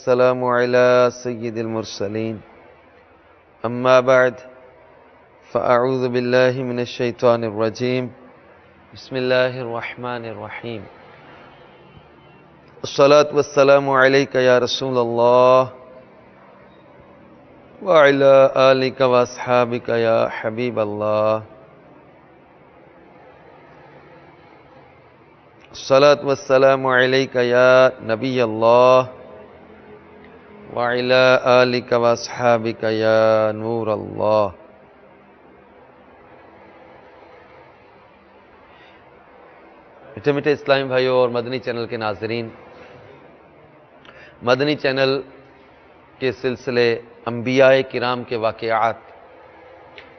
والسلام على سيد المرسلين أما بعد فأعوذ بالله من الشيطان الرجيم بسم الله الرحمن الرحيم الصلاة والسلام عليك يا رسول الله وعلى آلك وأصحابك يا حبيب الله الصلاة والسلام عليك يا نبي الله وعلى آلك وأصحابك يا نور الله. میٹھے میٹھے اسلامی بھائیوں اور مدنی چینل کے ناظرین، مدنی چینل کے سلسلے انبیاء کرام کے واقعات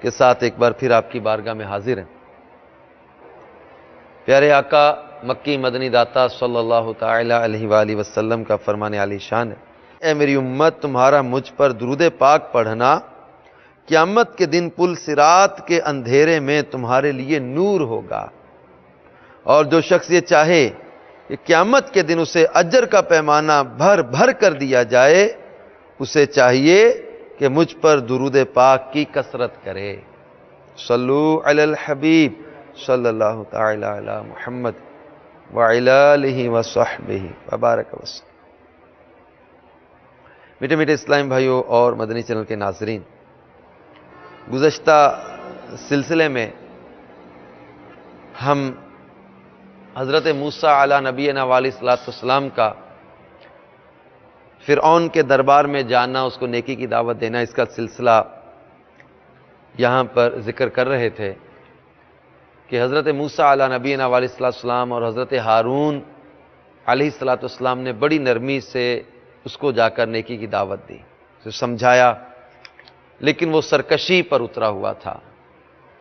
کے ساتھ ایک بار پھر آپ کی بارگاہ میں حاضر ہیں. پیارے آقا مکی مدنی داتا صلی اللہ تعالی علیہ وآلہ وسلم کا فرمان عالی شان ہے، اے میری امت، تمہارا مجھ پر درود پاک پڑھنا قیامت کے دن پل صراط کے اندھیرے میں تمہارے لیے نور ہوگا. اور جو شخص یہ چاہے کہ قیامت کے دن اسے اجر کا پیمانہ بھر بھر کر دیا جائے، اسے چاہیے کہ مجھ پر درود پاک کی کثرت کرے. صلو علی الحبیب صلی اللہ تعالی علی محمد وعلی آلہ وصحبہ وبارک وسلم. میٹھے میٹھے اسلامی بھائیوں اور مدنی چینل کے ناظرین، گزشتہ سلسلے میں ہم حضرت موسیٰ علی نبینا علیہ السلام کا فرعون کے دربار میں جانا، اس کو نیکی کی دعوت دینا، اس کا سلسلہ یہاں پر ذکر کر رہے تھے کہ حضرت موسیٰ علی نبینا علیہ السلام اور حضرت ہارون علیہ السلام نے بڑی نرمی سے اس کو جا کر نیکی کی دعوت دی، اسے سمجھایا، لیکن وہ سرکشی پر اترا ہوا تھا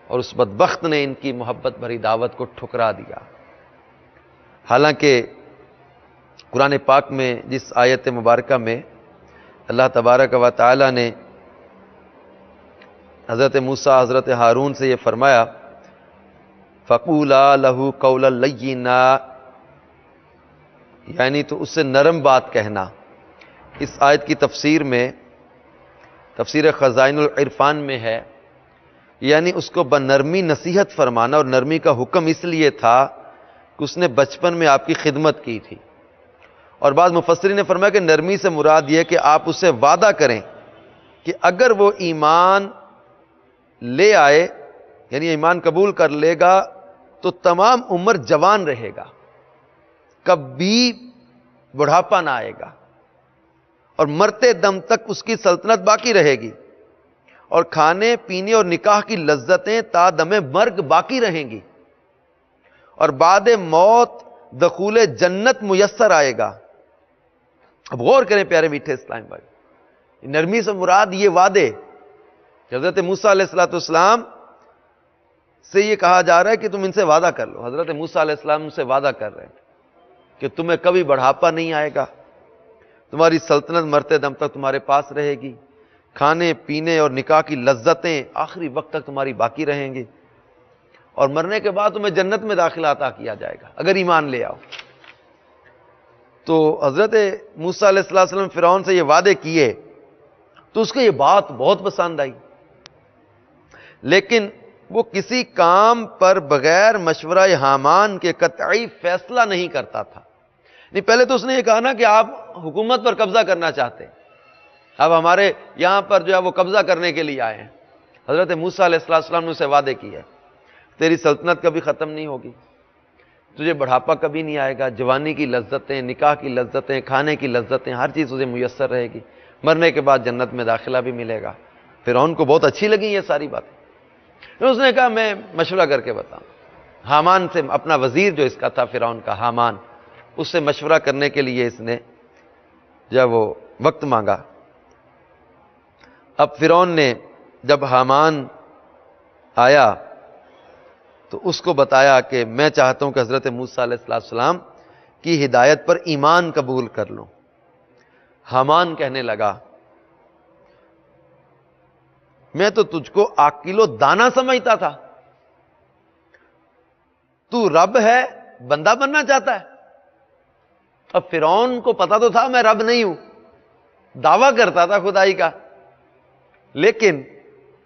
اور اس بدبخت نے ان کی محبت بھری دعوت کو ٹھکرا دیا. حالانکہ قرآن پاک میں جس آیت مبارکہ میں اللہ تبارک و تعالی نے حضرت موسیٰ حضرت ہارون سے یہ فرمایا فَقُولَا لَهُ قَوْلًا لَيِّنًا، یعنی تو اس سے نرم بات کہنا. اس آیت کی تفسیر میں، تفسیر خزائن العرفان میں ہے، یعنی اس کو بنرمی نصیحت فرمانا، اور نرمی کا حکم اس لیے تھا کہ اس نے بچپن میں آپ کی خدمت کی تھی. اور بعض مفسرین نے فرمایا کہ نرمی سے مراد یہ کہ آپ اسے وعدہ کریں کہ اگر وہ ایمان لے آئے، یعنی ایمان قبول کر لے گا تو تمام عمر جوان رہے گا، کبھی بڑھاپا نہ آئے گا، اور مرتے دم تک اس کی سلطنت باقی رہے گی، اور کھانے پینے اور نکاح کی لذتیں تا دم مرگ باقی رہیں گی، اور بعد موت دخول جنت میسر آئے گا. اب غور کریں پیارے میٹھے اسلام بھائی، نرمی سے مراد یہ وعدے. حضرت موسیٰ علیہ السلام سے یہ کہا جا رہا ہے کہ تم ان سے وعدہ کر لو. حضرت موسیٰ علیہ السلام سے وعدہ کر رہے ہیں کہ تمہیں کبھی بڑھاپا نہیں آئے گا، تمہاری سلطنت مرتے دم تک تمہارے پاس رہے گی، کھانے پینے اور نکاح کی لذتیں آخری وقت تک تمہاری باقی رہیں گی، اور مرنے کے بعد تمہیں جنت میں داخلہ عطا کیا جائے گا اگر ایمان لے آؤ. تو حضرت موسیٰ علیہ السلام فرعون سے یہ وعدے کیے تو اس کو یہ بات بہت پسند آئی، لیکن وہ کسی کام پر بغیر مشورہ حامان کے قطعی فیصلہ نہیں کرتا تھا. نہیں، پہلے تو اس نے یہ کہا نا کہ آپ حکومت پر قبضہ کرنا چاہتے ہیں، اب ہمارے یہاں پر جو ہے وہ قبضہ کرنے کے لیے آئے ہیں. حضرت موسیٰ علیہ السلام نے اسے وعدے کیے تیری سلطنت کبھی ختم نہیں ہوگی، تجھے بڑھاپا کبھی نہیں آئے گا، جوانی کی لذتیں، نکاح کی لذتیں، کھانے کی لذتیں، ہر چیز تجھے میسر رہے گی، مرنے کے بعد جنت میں داخلہ بھی ملے گا. فرعون کو بہت اچھی لگی یہ ساری باتیں. اس نے کہا میں مشورہ کر کے بتاؤں. حامان سے، اپنا وزیر جو اس کا تھا فرعون کا، حامان، اس سے مشورہ کرنے کے لیے اس نے جب وہ وقت مانگا. اب فرعون نے جب حامان آیا تو اس کو بتایا کہ میں چاہتا ہوں کہ حضرت موسیٰ علیہ السلام کی ہدایت پر ایمان قبول کر لوں. حامان کہنے لگا میں تو تجھ کو عاقل و دانا سمجھتا تھا، تو رب ہے، بندہ بننا چاہتا ہے. اب فرعون کو پتا تو تھا میں رب نہیں ہوں، دعویٰ کرتا تھا خدائی کا. لیکن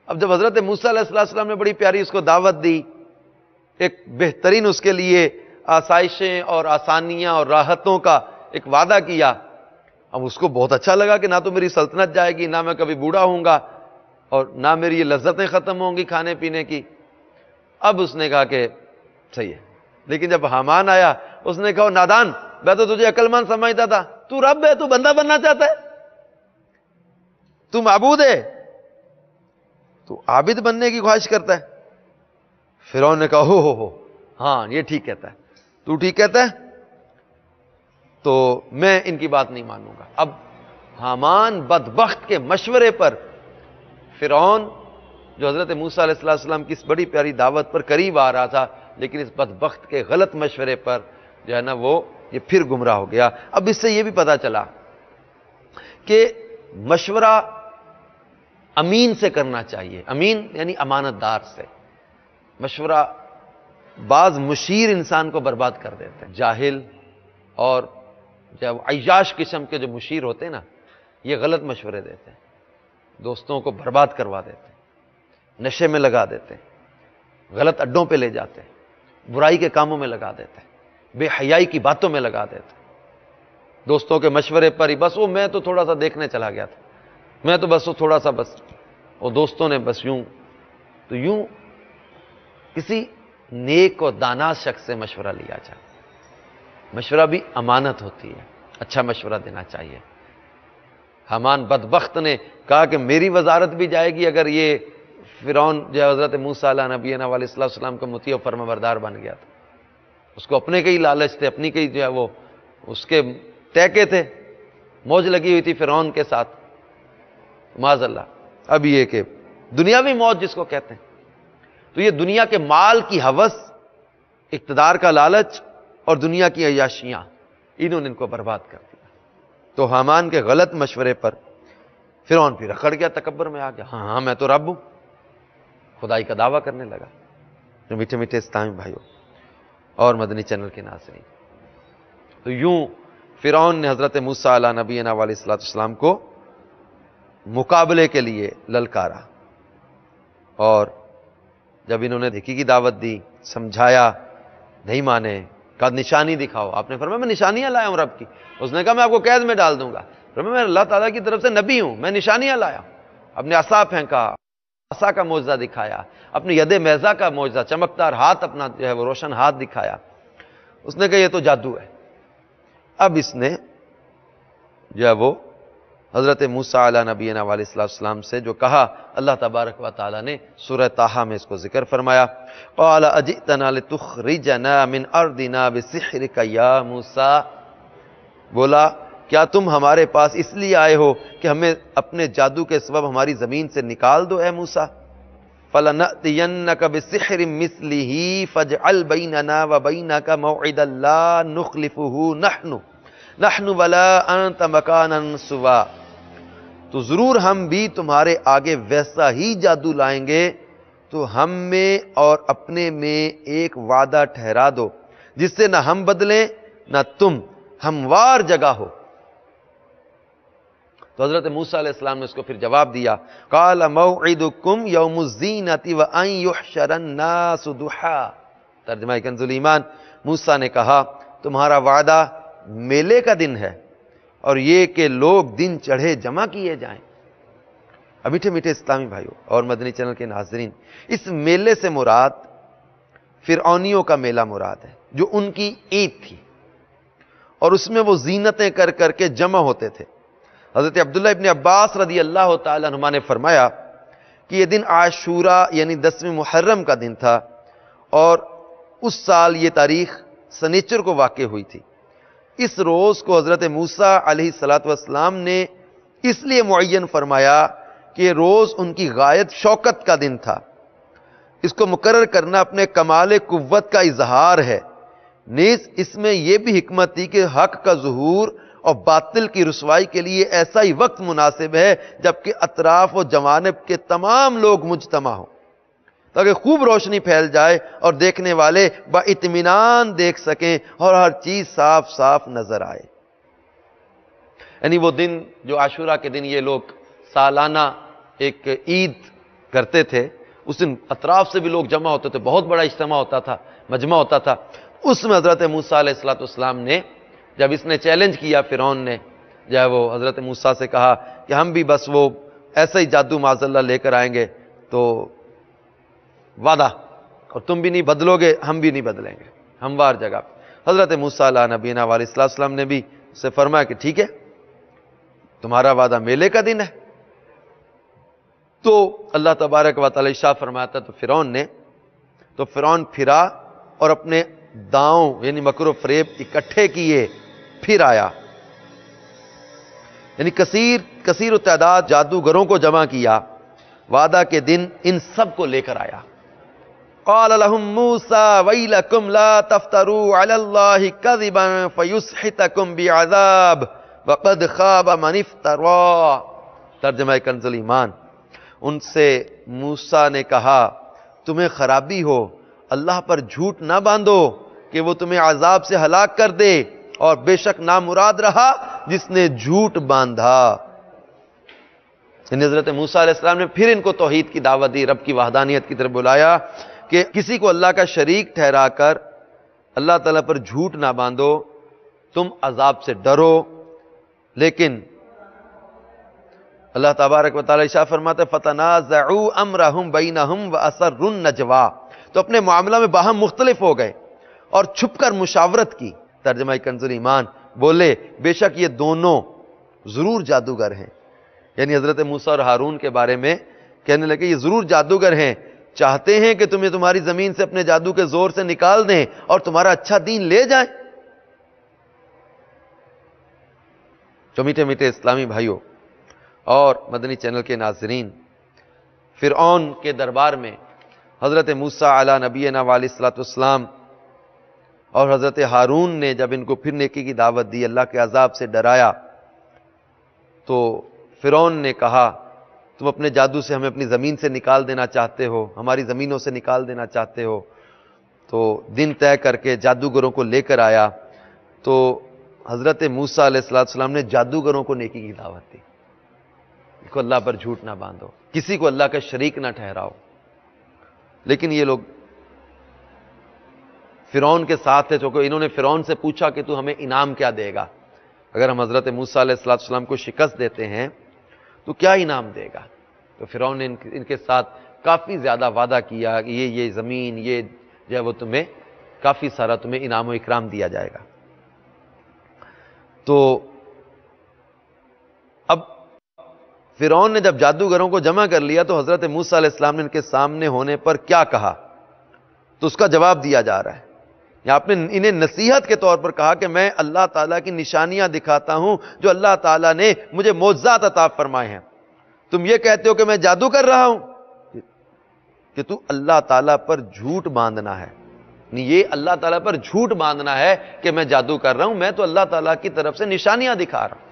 اب جب حضرت موسیٰ علیہ السلام نے بڑی پیاری اس کو دعوت دی، ایک بہترین اس کے لیے آسائشیں اور آسانیاں اور راحتوں کا ایک وعدہ کیا، اب اس کو بہت اچھا لگا کہ نہ تو میری سلطنت جائے گی، نہ میں کبھی بوڑھا ہوں گا، اور نہ میری یہ لذتیں ختم ہوں گی کھانے پینے کی. اب اس نے کہا کہ صحیح ہے. لیکن جب حامان آیا اس نے کہا نادان، میں تو تجھے عقل مند سمجھتا تھا، تو رب ہے، تو بندہ بننا چاہتا ہے، تو معبود ہے، تو عابد بننے کی خواہش کرتا ہے. فرعون نے کہا ہو ہاں یہ ٹھیک کہتا ہے، تو ٹھیک کہتا ہے تو میں ان کی بات نہیں مانوں گا. اب حامان بدبخت کے مشورے پر فرعون جو حضرت موسیٰ علیہ السلام کی اس بڑی پیاری دعوت پر قریب آ رہا تھا، لیکن اس بدبخت کے غلط مشورے پر جو ہے نا وہ یہ پھر گمراہ ہو گیا. اب اس سے یہ بھی پتا چلا کہ مشورہ امین سے کرنا چاہیے. امین یعنی امانت دار سے. مشورہ بعض مشیر انسان کو برباد کر دیتے ہیں. جاہل اور جب عیاش قسم کے جو مشیر ہوتے ہیں نا، یہ غلط مشورے دیتے ہیں، دوستوں کو برباد کروا دیتے ہیں، نشے میں لگا دیتے ہیں، غلط اڈوں پہ لے جاتے ہیں، برائی کے کاموں میں لگا دیتے ہیں، بے حیائی کی باتوں میں لگا دیتے ہیں. دوستوں کے مشورے پر ہی بس وہ میں تو تھوڑا سا دیکھنے چلا گیا تھا، میں تو بس وہ تھوڑا سا بس، وہ دوستوں نے بس یوں تو یوں. کسی نیک و دانا شخص سے مشورہ لیا جائے. مشورہ بھی امانت ہوتی ہے، اچھا مشورہ دینا چاہیے. حامان بدبخت نے کہا کہ میری وزارت بھی جائے گی اگر یہ فرعون جو ہے حضرت موسیٰ علیہ نبینا علیہ السلام کا مطیع و فرما بردار بن گیا تھا. اس کو اپنے کے ہی لالچ تھے، اپنی کے ہی جو ہے وہ اس کے ٹیکے تھے، موج لگی ہوئی تھی فرعون کے ساتھ معاذ اللہ. اب یہ کہ دنیاوی موج جس کو کہتے ہیں، تو یہ دنیا کے مال کی ہوس، اقتدار کا لالچ اور دنیا کی عیاشیاں، انہوں نے ان کو برباد کر دیا. تو حامان کے غلط مشورے پر فرعون پھر اکڑ گیا، تکبر میں آ گیا. ہاں میں تو رب ہوں، خدائی کا دعویٰ کرنے لگا. جو میٹھے میٹھے اسلامی بھائیوں اور مدنی چینل کے ناظرین، تو یوں فرعون نے حضرت موسیٰ علیہ نبینا علیہ السلام کو مقابلے کے لیے للکارا، اور جب انہوں نے نیکی کی دعوت دی، سمجھایا، نہیں مانے. کہا نشانی دکھاؤ. آپ نے فرمایا میں نشانیاں لایا ہوں رب کی. اس نے کہا میں آپ کو قید میں ڈال دوں گا. فرمایا میں اللہ تعالیٰ کی طرف سے نبی ہوں، میں نشانیاں لایا. اپنے عصا پھینکا، عصا کا معجزہ دکھایا، اپنی ید میزہ کا معجزہ، چمکدار ہاتھ اپنا جو ہے وہ روشن ہاتھ دکھایا. اس نے کہا یہ تو جادو ہے. اب اس نے جو ہے وہ حضرت موسیٰ علیہ نبینا علیہ السلام سے جو کہا، اللہ تبارک و تعالیٰ نے سورہ طٰہٰ میں اس کو ذکر فرمایا. قال اجئتنا لتخرجنا من ارضنا بسحرک یا موسیٰ. بولا کیا تم ہمارے پاس اس لیے آئے ہو کہ ہمیں اپنے جادو کے سبب ہماری زمین سے نکال دو اے موسیٰ؟ فَلَنَأْتِيَنَّكَ بِسِحْرٍ مِثْلِهِ فَاجْعَلْ بَيْنَنَا وَبَيْنَكَ مَوْعِدًا لَا نُخْلِفُهُ نحن ولا انت مکانا سوا. تو ضرور ہم بھی تمہارے آگے ویسا ہی جادو لائیں گے، تو ہم میں اور اپنے میں ایک وعدہ ٹھہرا دو جس سے نہ ہم بدلیں نہ تم، ہموار جگہ ہو. تو حضرت موسیٰ علیہ السلام نے اس کو پھر جواب دیا. قال موعدکم یوم الزینۃ وان یحشر الناس ضحی. ترجمہ کنز الایمان، موسیٰ نے کہا تمہارا وعدہ میلے کا دن ہے، اور یہ کہ لوگ دن چڑھے جمع کیے جائیں. اب میٹھے میٹھے اسلامی بھائیوں اور مدنی چینل کے ناظرین، اس میلے سے مراد فرعونیوں کا میلہ مراد ہے، جو ان کی عید تھی، اور اس میں وہ زینتیں کر کر کے جمع ہوتے تھے. حضرت عبداللہ ابن عباس رضی اللہ تعالیٰ عنہما نے فرمایا کہ یہ دن عاشورہ یعنی 10ویں محرم کا دن تھا، اور اس سال یہ تاریخ سنیچر کو واقع ہوئی تھی. اس روز کو حضرت موسیٰ علیہ السلام نے اس لیے معین فرمایا کہ یہ روز ان کی غایت شوکت کا دن تھا. اس کو مقرر کرنا اپنے کمال قوت کا اظہار ہے. نیز اس میں یہ بھی حکمت تھی کہ حق کا ظہور اور باطل کی رسوائی کے لیے ایسا ہی وقت مناسب ہے جبکہ اطراف و جوانب کے تمام لوگ مجتمع ہوں، تاکہ خوب روشنی پھیل جائے اور دیکھنے والے با اطمینان دیکھ سکیں اور ہر چیز صاف صاف نظر آئے. یعنی وہ دن جو عاشورہ کے دن یہ لوگ سالانہ ایک عید کرتے تھے، اس دن اطراف سے بھی لوگ جمع ہوتے تھے، بہت بڑا اجتماع ہوتا تھا، مجمع ہوتا تھا۔ اس میں حضرت موسیٰ علیہ السلام نے جب اس نے چیلنج کیا، فرعون نے جب وہ حضرت موسیٰ سے کہا کہ ہم بھی بس وہ ایسا ہی جادو معاذ اللہ لے کر آئیں گے تو وعدہ، اور تم بھی نہیں بدلو گے ہم بھی نہیں بدلیں گے، ہموار جگہ۔ حضرت موسیٰ علیہ نبینا علیہ السلام نے بھی اسے فرمایا کہ ٹھیک ہے، تمہارا وعدہ میلے کا دن ہے۔ تو اللہ تبارک و تعالی ارشاد فرماتا تو فرعون پھرا اور اپنے داؤں یعنی مکر و فریب اکٹھے کیے، پھر آیا، یعنی کثیر التعداد جادوگروں کو جمع کیا، وعدہ کے دن ان سب کو لے کر آیا۔ قال لهم موسى ويلكم لا تفتروا على الله كذبا فيسحتكم بعذاب وقد خاب من افترى۔ ترجمہ کنز ایمان۔ ان سے موسیٰ نے کہا تمہیں خرابی ہو، اللہ پر جھوٹ نہ باندھو کہ وہ تمہیں عذاب سے ہلاک کر دے، اور بے شک نامراد رہا جس نے جھوٹ باندھا۔ حضرت موسیٰ علیہ السلام نے پھر ان کو توحید کی دعوت دی، رب کی وحدانیت کی طرف بلایا کہ کسی کو اللہ کا شریک ٹھہرا کر اللہ تعالیٰ پر جھوٹ نہ باندھو، تم عذاب سے ڈرو۔ لیکن اللہ تبارک و تعالی ارشاد فرماتے فتنازعوا امرهم بینہم واسروا النجوى، تو اپنے معاملہ میں باہم مختلف ہو گئے اور چھپ کر مشاورت کی۔ ترجمہ کنز ایمان، بولے بے شک یہ دونوں ضرور جادوگر ہیں، یعنی حضرت موسیٰ اور ہارون کے بارے میں کہنے لگے یہ ضرور جادوگر ہیں، چاہتے ہیں کہ تمہیں تمہاری زمین سے اپنے جادو کے زور سے نکال دیں اور تمہارا اچھا دین لے جائیں۔ تو میٹھے میٹھے اسلامی بھائیوں اور مدنی چینل کے ناظرین، فرعون کے دربار میں حضرت موسیٰ علیہ نبینا علیہ السلام اور حضرت ہارون نے جب ان کو پھر نیکی کی دعوت دی، اللہ کے عذاب سے ڈرایا، تو فرعون نے کہا تم اپنے جادو سے ہمیں اپنی زمین سے نکال دینا چاہتے ہو، ہماری زمینوں سے نکال دینا چاہتے ہو۔ تو دن طے کر کے جادوگروں کو لے کر آیا، تو حضرت موسیٰ علیہ السلام نے جادوگروں کو نیکی کی دعوت دی کہ اللہ پر جھوٹ نہ باندھو، کسی کو اللہ کا شریک نہ ٹھہراؤ۔ لیکن یہ لوگ فرعون کے ساتھ تھے، چونکہ انہوں نے فرعون سے پوچھا کہ تو ہمیں انعام کیا دے گا، اگر ہم حضرت موسیٰ علیہ السلام کو شکست دیتے ہیں تو کیا انعام دے گا؟ تو فرعون نے ان کے ساتھ کافی زیادہ وعدہ کیا کہ یہ زمین، یہ جو ہے وہ تمہیں کافی سارا تمہیں انعام و اکرام دیا جائے گا۔ تو اب فرعون نے جب جادوگروں کو جمع کر لیا تو حضرت موسیٰ علیہ السلام نے ان کے سامنے ہونے پر کیا کہا، تو اس کا جواب دیا جا رہا ہے۔ آپ نے انہیں نصیحت کے طور پر کہا کہ میں اللہ تعالیٰ کی نشانیاں دکھاتا ہوں جو اللہ تعالیٰ نے مجھے معجزات عطا فرمائے ہیں، تم یہ کہتے ہو کہ میں جادو کر رہا ہوں، کہ تو اللہ تعالیٰ پر جھوٹ باندھنا ہے، یہ اللہ تعالیٰ پر جھوٹ باندھنا ہے کہ میں جادو کر رہا ہوں، میں تو اللہ تعالیٰ کی طرف سے نشانیاں دکھا رہا ہوں،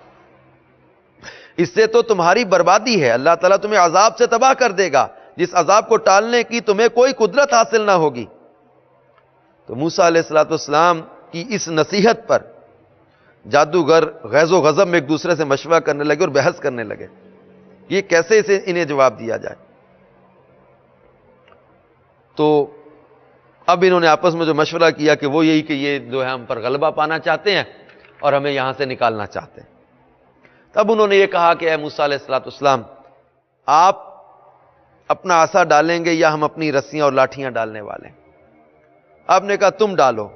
اس سے تو تمہاری بربادی ہے، اللہ تعالیٰ تمہیں عذاب سے تباہ کر دے گا، جس عذاب کو ٹالنے کی تمہیں کوئی قدرت حاصل نہ ہوگی۔ تو موسیٰ علیہ السلام کی اس نصیحت پر جادوگر غیظ و غضب میں ایک دوسرے سے مشورہ کرنے لگے اور بحث کرنے لگے، یہ کیسے انہیں جواب دیا جائے۔ تو اب انہوں نے آپس میں جو مشورہ کیا کہ وہ یہی کہ یہ جو ہے ہم پر غلبہ پانا چاہتے ہیں اور ہمیں یہاں سے نکالنا چاہتے ہیں۔ تب انہوں نے یہ کہا کہ اے موسیٰ علیہ السلام، آپ اپنا عصا ڈالیں گے یا ہم اپنی رسیاں اور لاٹھیاں ڈالنے والے ہیں؟ آپ نے کہا تم ڈالو،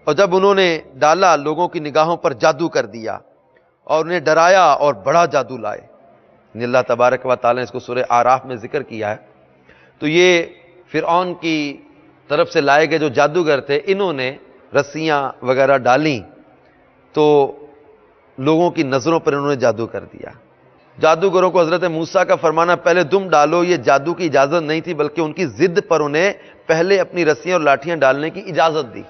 اور جب انہوں نے ڈالا لوگوں کی نگاہوں پر جادو کر دیا اور انہیں ڈرایا اور بڑا جادو لائے۔ اللہ تبارک و تعالی نے اس کو سورہ آراف میں ذکر کیا ہے۔ تو یہ فرعون کی طرف سے لائے گئے جو جادوگر تھے، انہوں نے رسیاں وغیرہ ڈالیں تو لوگوں کی نظروں پر انہوں نے جادو کر دیا۔ جادوگروں کو حضرت موسیٰ کا فرمانا پہلے تم ڈالو یہ جادو کی اجازت نہیں تھی، بلکہ ان کی ضد پر انہیں پہلے اپنی رسیاں اور لاٹھیاں ڈالنے کی اجازت دی۔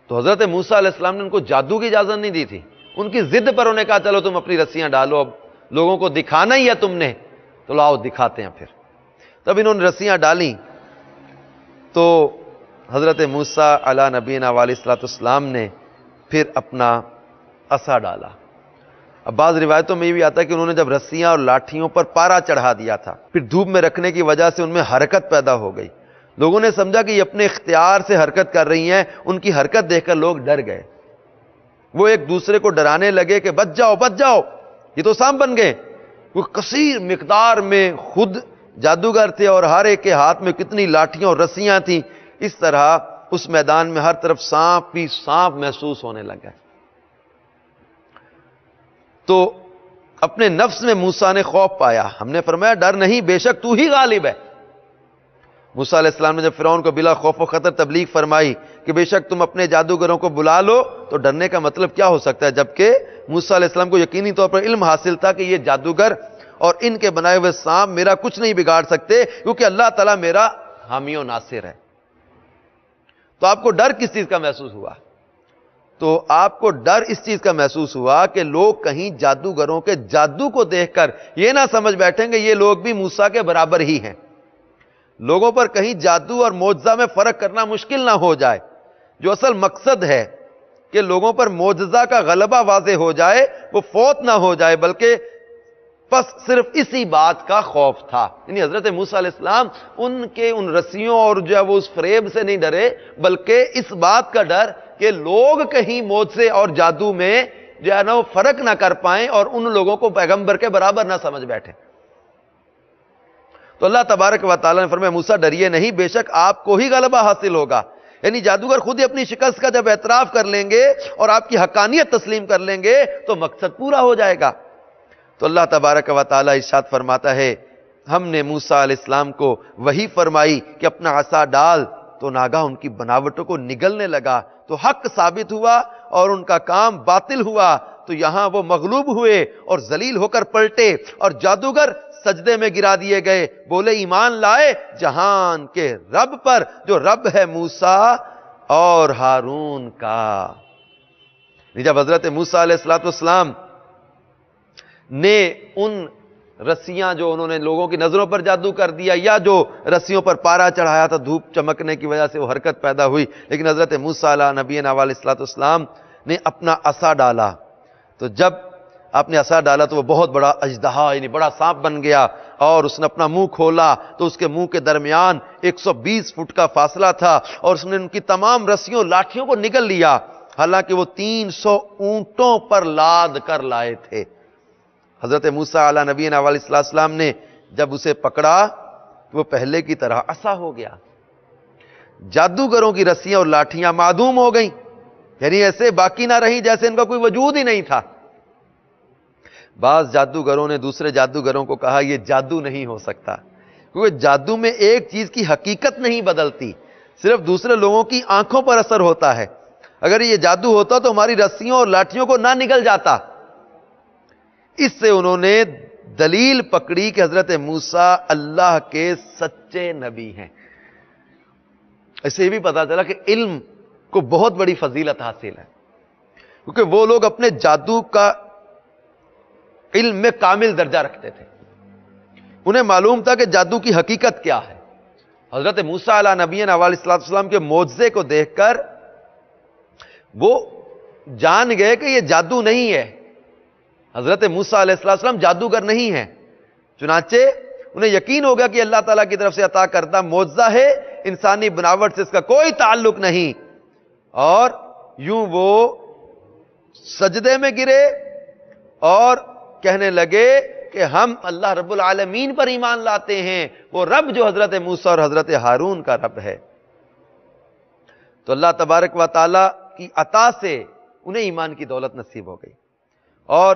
تو حضرت موسیٰ علیہ السلام نے ان کو جادو کی اجازت نہیں دی تھی، ان کی ضد پر انہیں کہا چلو تم اپنی رسیاں ڈالو، اب لوگوں کو دکھانا ہی ہے تم نے تو لاؤ دکھاتے ہیں۔ پھر تب انہوں نے رسیاں ڈالیں تو حضرت موسیٰ علیہ نبینا علیہ السلام نے پھر اپنا عصا ڈالا اب بعض روایتوں میں یہ بھی آتا ہے کہ انہوں نے جب رسیاں اور لاٹھیوں پر پارا چڑھا دیا تھا، پھر دھوپ میں رکھنے کی وجہ سے ان میں حرکت پیدا ہو گئی، لوگوں نے سمجھا کہ یہ اپنے اختیار سے حرکت کر رہی ہیں، ان کی حرکت دیکھ کر لوگ ڈر گئے، وہ ایک دوسرے کو ڈرانے لگے کہ بچ جاؤ بچ جاؤ، یہ تو سانپ بن گئے۔ وہ کثیر مقدار میں خود جادوگر تھے اور ہر ایک کے ہاتھ میں کتنی لاٹھیاں اور رسیاں تھیں، اس طرح اس میدان میں ہر طرف سانپ ہی سانپ محسوس ہونے لگا۔ تو اپنے نفس میں موسیٰ نے خوف پایا، ہم نے فرمایا ڈر نہیں، بے شک تو ہی غالب ہے۔ موسیٰ علیہ السلام نے جب فرعون کو بلا خوف و خطر تبلیغ فرمائی کہ بے شک تم اپنے جادوگروں کو بلا لو، تو ڈرنے کا مطلب کیا ہو سکتا ہے، جبکہ موسیٰ علیہ السلام کو یقینی طور پر علم حاصل تھا کہ یہ جادوگر اور ان کے بنائے ہوئے سانپ میرا کچھ نہیں بگاڑ سکتے، کیونکہ اللہ تعالیٰ میرا حامی و ناصر ہے۔ تو آپ کو ڈر کس چیز کا محسوس ہوا؟ تو آپ کو ڈر اس چیز کا محسوس ہوا کہ لوگ کہیں جادوگروں کے جادو کو دیکھ کر یہ نہ سمجھ بیٹھیں گے یہ لوگ بھی موسیٰ کے برابر ہی ہیں، لوگوں پر کہیں جادو اور معجزہ میں فرق کرنا مشکل نہ ہو جائے۔ جو اصل مقصد ہے کہ لوگوں پر معجزہ کا غلبہ واضح ہو جائے، وہ فوت نہ ہو جائے، بلکہ بس صرف اسی بات کا خوف تھا۔ یعنی حضرت موسیٰ علیہ السلام ان رسیوں اور جو ہے وہ اس فریب سے نہیں ڈرے، بلکہ اس بات کا ڈر کہ لوگ کہیں معجزے اور جادو میں جو ہے نا وہ فرق نہ کر پائیں اور ان لوگوں کو پیغمبر کے برابر نہ سمجھ بیٹھیں۔ تو اللہ تبارک و تعالیٰ نے فرمایا موسیٰ ڈریے نہیں، بے شک آپ کو ہی غلبہ حاصل ہوگا۔ یعنی جادوگر خود ہی اپنی شکست کا جب اعتراف کر لیں گے اور آپ کی حقانیت تسلیم کر لیں گے تو مقصد پورا ہو جائے گا۔ تو اللہ تبارک و تعالیٰ ارشاد فرماتا ہے ہم نے موسیٰ علیہ السلام کو وحی فرمائی کہ اپنا عصا ڈال، تو ناگاہ ان کی بناوٹوں کو نگلنے لگا، تو حق ثابت ہوا اور ان کا کام باطل ہوا۔ تو یہاں وہ مغلوب ہوئے اور ذلیل ہو کر پلٹے اور جادوگر سجدے میں گرا دیے گئے، بولے ایمان لائے جہان کے رب پر جو رب ہے موسیٰ اور ہارون کا۔ جب حضرت موسیٰ علیہ السلام نے ان رسیاں جو انہوں نے لوگوں کی نظروں پر جادو کر دیا یا جو رسیوں پر پارا چڑھایا تھا، دھوپ چمکنے کی وجہ سے وہ حرکت پیدا ہوئی، لیکن حضرت موسیٰ علیہ نبینا علیہ السلام نے اپنا عصا ڈالا، تو جب آپ نے عصا ڈالا تو وہ بہت بڑا اژدہا یعنی بڑا سانپ بن گیا، اور اس نے اپنا منہ کھولا تو اس کے منہ کے درمیان 120 فٹ کا فاصلہ تھا، اور اس نے ان کی تمام رسیوں لاٹھیوں کو نگل لیا، حالانکہ وہ 300 اونٹوں پر لاد کر لائے تھے۔ حضرت موسیٰ علیہ نبینا علیہ السلام نے جب اسے پکڑا تو وہ پہلے کی طرح عصا ہو گیا، جادوگروں کی رسیاں اور لاٹھیاں معدوم ہو گئیں، یعنی ایسے باقی نہ رہی جیسے ان کا کوئی وجود ہی نہیں تھا۔ بعض جادوگروں نے دوسرے جادوگروں کو کہا یہ جادو نہیں ہو سکتا، کیونکہ جادو میں ایک چیز کی حقیقت نہیں بدلتی، صرف دوسرے لوگوں کی آنکھوں پر اثر ہوتا ہے۔ اگر یہ جادو ہوتا تو ہماری رسیوں اور لاٹھیوں کو نہ نگل جاتا۔ اس سے انہوں نے دلیل پکڑی کہ حضرت موسیٰ اللہ کے سچے نبی ہیں۔ اسے یہ بھی پتا چلا کہ علم کو بہت بڑی فضیلت حاصل ہے، کیونکہ وہ لوگ اپنے جادو کا علم میں کامل درجہ رکھتے تھے، انہیں معلوم تھا کہ جادو کی حقیقت کیا ہے۔ حضرت موسیٰ علیہ نبینا علیہ السلام کے معجزے کو دیکھ کر وہ جان گئے کہ یہ جادو نہیں ہے، حضرت موسیٰ علیہ السلام جادوگر نہیں ہیں، چنانچہ انہیں یقین ہو گیا کہ اللہ تعالیٰ کی طرف سے عطا کردہ معجزہ ہے، انسانی بناوٹ سے اس کا کوئی تعلق نہیں۔ اور یوں وہ سجدے میں گرے اور کہنے لگے کہ ہم اللہ رب العالمین پر ایمان لاتے ہیں، وہ رب جو حضرت موسیٰ اور حضرت ہارون کا رب ہے۔ تو اللہ تبارک و تعالی کی عطا سے انہیں ایمان کی دولت نصیب ہو گئی۔ اور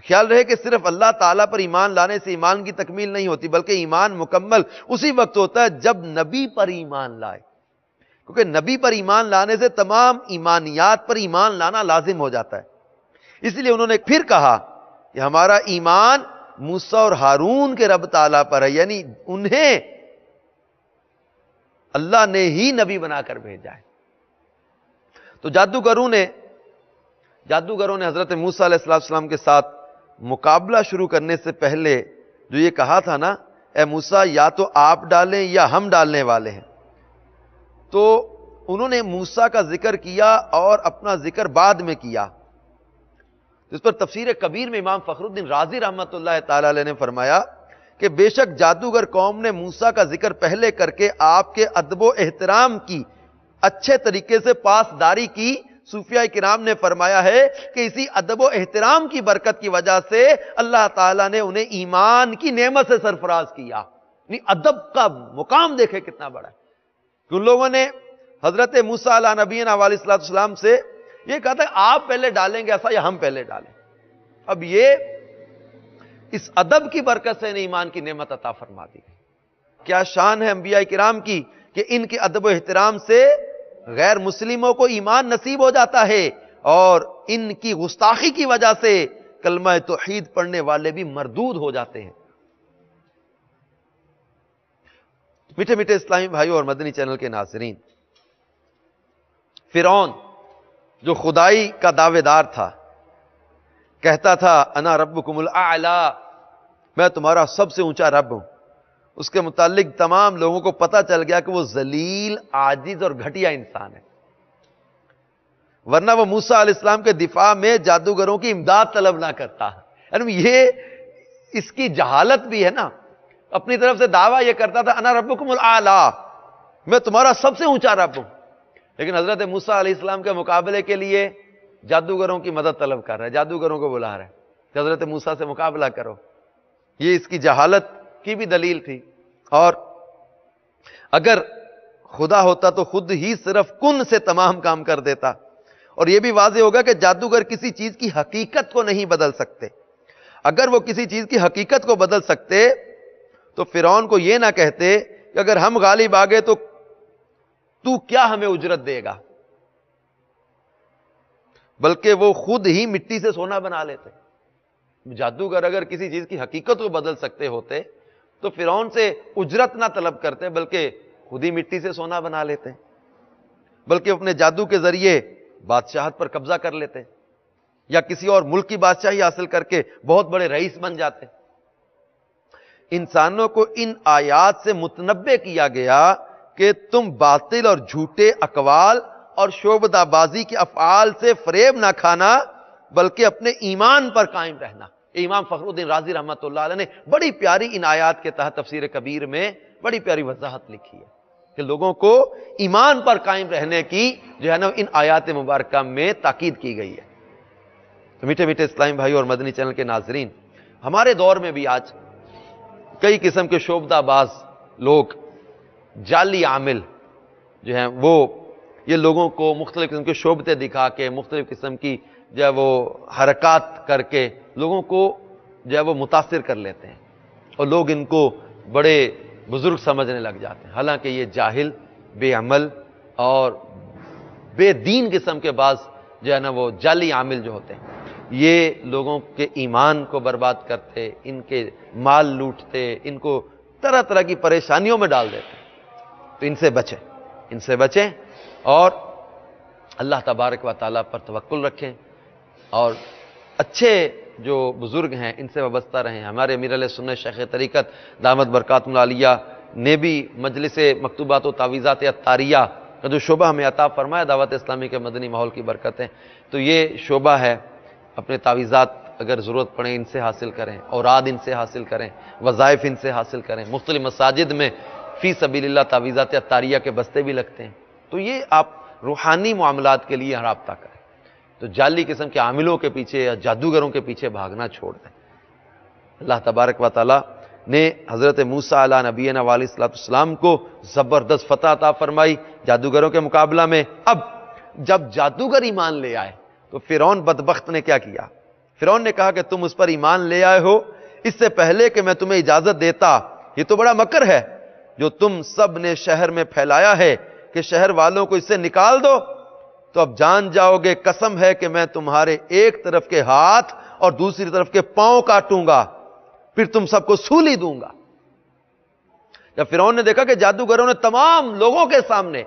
خیال رہے کہ صرف اللہ تعالیٰ پر ایمان لانے سے ایمان کی تکمیل نہیں ہوتی، بلکہ ایمان مکمل اسی وقت ہوتا ہے جب نبی پر ایمان لائے، کیونکہ نبی پر ایمان لانے سے تمام ایمانیات پر ایمان لانا لازم ہو جاتا ہے۔ اس لیے انہوں نے پھر کہا کہ ہمارا ایمان موسیٰ اور ہارون کے رب تعالیٰ پر ہے، یعنی انہیں اللہ نے ہی نبی بنا کر بھیجا ہے۔ تو جادوگروں نے حضرت موسیٰ علیہ السلام کے ساتھ مقابلہ شروع کرنے سے پہلے جو یہ کہا تھا نا، اے موسیٰ یا تو آپ ڈالیں یا ہم ڈالنے والے ہیں، تو انہوں نے موسیٰ کا ذکر کیا اور اپنا ذکر بعد میں کیا۔ اس پر تفسیر کبیر میں امام فخر الدین رازی رحمۃ اللہ تعالی علیہ نے فرمایا کہ بے شک جادوگر قوم نے موسیٰ کا ذکر پہلے کر کے آپ کے ادب و احترام کی اچھے طریقے سے پاسداری کی. صوفیاء کرام نے فرمایا ہے کہ اسی ادب و احترام کی برکت کی وجہ سے اللہ تعالیٰ نے انہیں ایمان کی نعمت سے سرفراز کیا. ادب کا مقام دیکھے کتنا بڑا ہے. ان لوگوں نے حضرت موسیٰ علیہ نبینا علیہ السلام سے یہ کہا تھا آپ پہلے ڈالیں گے ایسا یا ہم پہلے ڈالیں. اب یہ اس ادب کی برکت سے انہیں ایمان کی نعمت عطا فرما دی گئی. کیا شان ہے انبیاء کرام کی کہ ان کے ادب و احترام سے غیر مسلموں کو ایمان نصیب ہو جاتا ہے اور ان کی گستاخی کی وجہ سے کلمہ توحید پڑھنے والے بھی مردود ہو جاتے ہیں. میٹھے میٹھے اسلامی بھائیوں اور مدنی چینل کے ناظرین، فرعون جو خدائی کا دعوے دار تھا، کہتا تھا انا ربکم الاعلی، میں تمہارا سب سے اونچا رب ہوں، اس کے متعلق تمام لوگوں کو پتہ چل گیا کہ وہ ذلیل، عاجز اور گھٹیا انسان ہے. ورنہ وہ موسیٰ علیہ السلام کے دفاع میں جادوگروں کی امداد طلب نہ کرتا. یعنی یہ اس کی جہالت بھی ہے نا. اپنی طرف سے دعویٰ یہ کرتا تھا انا ربکم الاعلی، میں تمہارا سب سے اونچا رب ہوں، لیکن حضرت موسیٰ علیہ السلام کے مقابلے کے لیے جادوگروں کی مدد طلب کر رہا ہے، جادوگروں کو بلا رہا ہے کہ حضرت موسیٰ سے مقابلہ کرو. یہ اس کی جہالت کی بھی دلیل تھی. اور اگر خدا ہوتا تو خود ہی صرف کن سے تمام کام کر دیتا. اور یہ بھی واضح ہوگا کہ جادوگر کسی چیز کی حقیقت کو نہیں بدل سکتے. اگر وہ کسی چیز کی حقیقت کو بدل سکتے تو فرعون کو یہ نہ کہتے کہ اگر ہم غالب آ گئے تو کیا ہمیں اجرت دے گا، بلکہ وہ خود ہی مٹی سے سونا بنا لیتے. جادوگر اگر کسی چیز کی حقیقت کو بدل سکتے ہوتے تو فرعون سے اجرت نہ طلب کرتے، بلکہ خود ہی مٹی سے سونا بنا لیتے، بلکہ اپنے جادو کے ذریعے بادشاہت پر قبضہ کر لیتے یا کسی اور ملک کی بادشاہی حاصل کر کے بہت بڑے رئیس بن جاتے. انسانوں کو ان آیات سے متنبہ کیا گیا کہ تم باطل اور جھوٹے اقوال اور شعبدہ بازی کے افعال سے فریب نہ کھانا، بلکہ اپنے ایمان پر قائم رہنا. امام فخر الدین رازی رحمۃ اللہ علیہ نے بڑی پیاری ان آیات کے تحت تفسیر کبیر میں بڑی پیاری وضاحت لکھی ہے کہ لوگوں کو ایمان پر قائم رہنے کی جو ہے نا ان آیات مبارکہ میں تاکید کی گئی ہے. تو میٹھے میٹھے اسلامی بھائی اور مدنی چینل کے ناظرین، ہمارے دور میں بھی آج کئی قسم کے شعبدہ باز لوگ، جعلی عامل جو ہیں، وہ یہ لوگوں کو مختلف قسم کے شعبتے دکھا کے، مختلف قسم کی جو ہے وہ حرکات کر کے لوگوں کو جو ہے وہ متاثر کر لیتے ہیں اور لوگ ان کو بڑے بزرگ سمجھنے لگ جاتے ہیں. حالانکہ یہ جاہل، بے عمل اور بے دین قسم کے بعض جو ہے نا وہ جعلی عامل جو ہوتے ہیں، یہ لوگوں کے ایمان کو برباد کرتے، ان کے مال لوٹتے، ان کو طرح طرح کی پریشانیوں میں ڈال دیتے. تو ان سے بچیں اور اللہ تبارک و تعالیٰ پر توکل رکھیں اور اچھے جو بزرگ ہیں ان سے وابستہ رہیں. ہمارے امیر علیہ سنت شیخ طریقت دامت برکاتہ العالیہ نے بھی مجلس مکتوبات و تعویذات عطاریہ کا جو شعبہ ہمیں عطا فرمایا دعوت اسلامی کے مدنی ماحول کی برکتیں، تو یہ شعبہ ہے. اپنے تعویذات اگر ضرورت پڑے ان سے حاصل کریں، اوراد ان سے حاصل کریں، وظائف ان سے حاصل کریں. مختلف مساجد میں فی سبیل اللہ تعویذات عطاریہ کے بستے بھی لگتے ہیں. تو یہ آپ روحانی معاملات کے لیے رابطہ کریں. تو جعلی قسم کے عاملوں کے پیچھے یا جادوگروں کے پیچھے بھاگنا چھوڑ دیں. اللہ تبارک و تعالی نے حضرت موسیٰ علیہ نبینا علیہ السلام کو زبردست فتح عطا فرمائی جادوگروں کے مقابلہ میں. اب جب جادوگر ایمان لے آئے تو فرعون بدبخت نے کیا کیا؟ فرعون نے کہا کہ تم اس پر ایمان لے آئے ہو، اس سے پہلے کہ میں تمہیں اجازت دیتا، یہ تو بڑا مکر ہے جو تم سب نے شہر میں پھیلایا ہے کہ شہر والوں کو اس سے نکال دو. تو اب جان جاؤ گے قسم ہے کہ میں تمہارے ایک طرف کے ہاتھ اور دوسری طرف کے پاؤں کاٹوں گا، پھر تم سب کو سولی دوں گا. جب فرعون نے دیکھا کہ جادوگروں نے تمام لوگوں کے سامنے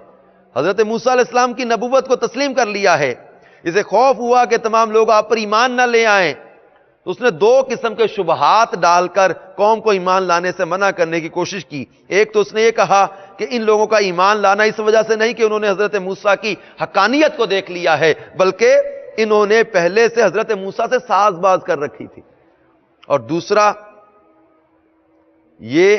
حضرت موسیٰ علیہ السلام کی نبوت کو تسلیم کر لیا ہے، اسے خوف ہوا کہ تمام لوگ آپ پر ایمان نہ لے آئیں، تو اس نے دو قسم کے شبہات ڈال کر قوم کو ایمان لانے سے منع کرنے کی کوشش کی. ایک تو اس نے یہ کہا کہ ان لوگوں کا ایمان لانا اس وجہ سے نہیں کہ انہوں نے حضرت موسیٰ کی حقانیت کو دیکھ لیا ہے، بلکہ انہوں نے پہلے سے حضرت موسیٰ سے ساز باز کر رکھی تھی، اور دوسرا یہ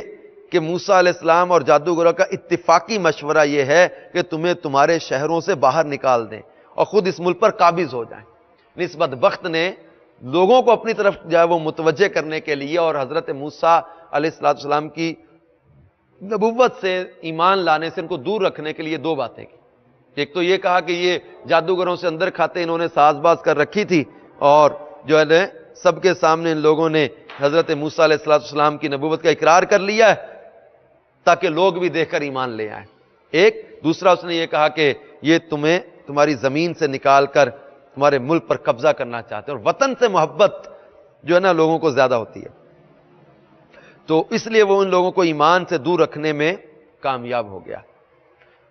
کہ موسیٰ علیہ السلام اور جادوگروں کا اتفاقی مشورہ یہ ہے کہ تمہیں تمہارے شہروں سے باہر نکال دیں اور خود اس ملک پر قابض ہو جائیں۔ اس بدبخت نے لوگوں کو اپنی طرف جو ہے وہ متوجہ کرنے کے لیے اور حضرت موسیٰ علیہ السلام کی نبوت سے ایمان لانے سے ان کو دور رکھنے کے لیے دو باتیں کی۔ ایک تو یہ کہا کہ یہ جادوگروں سے اندر کھاتے انہوں نے ساز باز کر رکھی تھی، اور جو ہے سب کے سامنے ان لوگوں نے حضرت موسیٰ علیہ السلام کی نبوت کا اقرار کر لیا ہے تاکہ لوگ بھی دیکھ کر ایمان لے آئیں۔ ایک دوسرا اس نے یہ کہا کہ یہ تمہیں تمہاری زمین سے نکال کر تمہارے ملک پر قبضہ کرنا چاہتے ہیں، اور وطن سے محبت جو ہے نا لوگوں کو زیادہ ہوتی ہے، تو اس لیے وہ ان لوگوں کو ایمان سے دور رکھنے میں کامیاب ہو گیا۔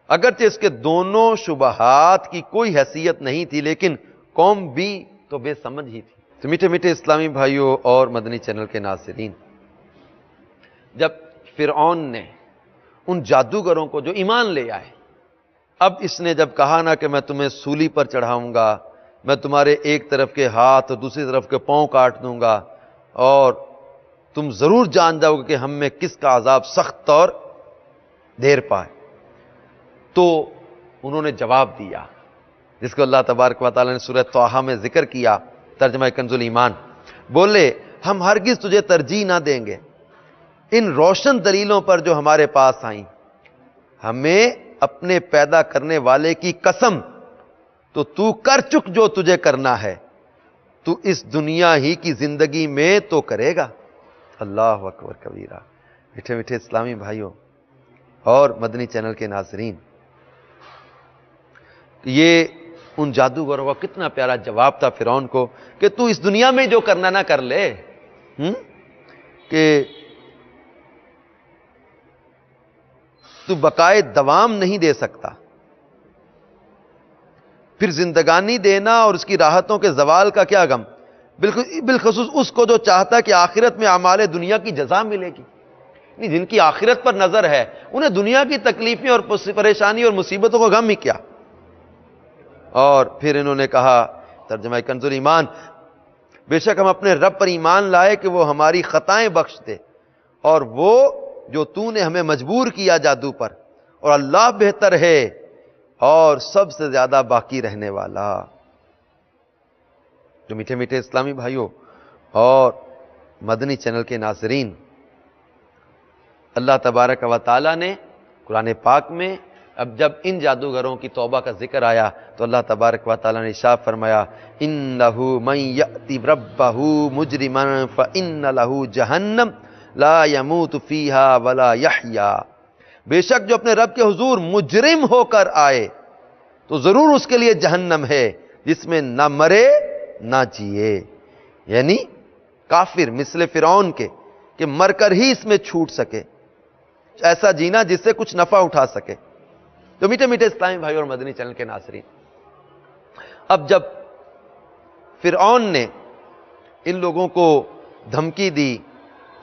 اگرچہ اس کے دونوں شبہات کی کوئی حیثیت نہیں تھی، لیکن قوم بھی تو بے سمجھ ہی تھی۔ تو میٹھے میٹھے اسلامی بھائیوں اور مدنی چینل کے ناظرین، جب فرعون نے ان جادوگروں کو جو ایمان لے آئے، اب اس نے جب کہا نا کہ میں تمہیں سولی پر چڑھاؤں گا، میں تمہارے ایک طرف کے ہاتھ اور دوسری طرف کے پاؤں کاٹ دوں گا، اور تم ضرور جان جاؤ گے کہ ہم میں کس کا عذاب سخت اور دیر پائے، تو انہوں نے جواب دیا، جس کو اللہ تبارک و تعالیٰ نے سورہ طٰہٰ میں ذکر کیا، ترجمہ کنز الایمان۔ بولے ہم ہرگز تجھے ترجیح نہ دیں گے ان روشن دلیلوں پر جو ہمارے پاس آئیں، ہمیں اپنے پیدا کرنے والے کی قسم، تو کر چک جو تجھے کرنا ہے، تو اس دنیا ہی کی زندگی میں تو کرے گا۔ اللہ اکبر کبیرہ۔ میٹھے میٹھے اسلامی بھائیوں اور مدنی چینل کے ناظرین، یہ ان جادوگروں کا کتنا پیارا جواب تھا فرعون کو کہ تو اس دنیا میں جو کرنا نہ کر لے، کہ تو بقائے دوام نہیں دے سکتا، پھر زندگانی دینا اور اس کی راحتوں کے زوال کا کیا غم، بالخصوص اس کو جو چاہتا ہے کہ آخرت میں اعمال دنیا کی جزا ملے گی۔ جن کی آخرت پر نظر ہے انہیں دنیا کی تکلیفیں اور پریشانی اور مصیبتوں کو غم ہی کیا۔ اور پھر انہوں نے کہا، ترجمہ کنز الایمان، بے شک ہم اپنے رب پر ایمان لائے کہ وہ ہماری خطائیں بخش دے، اور وہ جو تو نے ہمیں مجبور کیا جادو پر، اور اللہ بہتر ہے اور سب سے زیادہ باقی رہنے والا۔ جو میٹھے میٹھے اسلامی بھائیوں اور مدنی چینل کے ناظرین، اللہ تبارک و تعالیٰ نے قرآن پاک میں اب جب ان جادوگروں کی توبہ کا ذکر آیا تو اللہ تبارک و تعالیٰ نے ارشاد فرمایا، اِنَّهُ مَن يَأْتِ رَبَّهُ مُجْرِمًا فَإِنَّ لَهُ جَهَنَّمَ لَا يَمُوتُ فِيهَا وَلَا يَحْيَا۔ بے شک جو اپنے رب کے حضور مجرم ہو کر آئے تو ضرور اس کے لیے جہنم ہے جس میں نہ مرے نہ جیے، یعنی کافر مثل فرعون کے کہ مر کر ہی اس میں چھوٹ سکے، ایسا جینا جس سے کچھ نفع اٹھا سکے۔ تو میٹھے میٹھے اسلامی بھائی اور مدنی چینل کے ناظرین، اب جب فرعون نے ان لوگوں کو دھمکی دی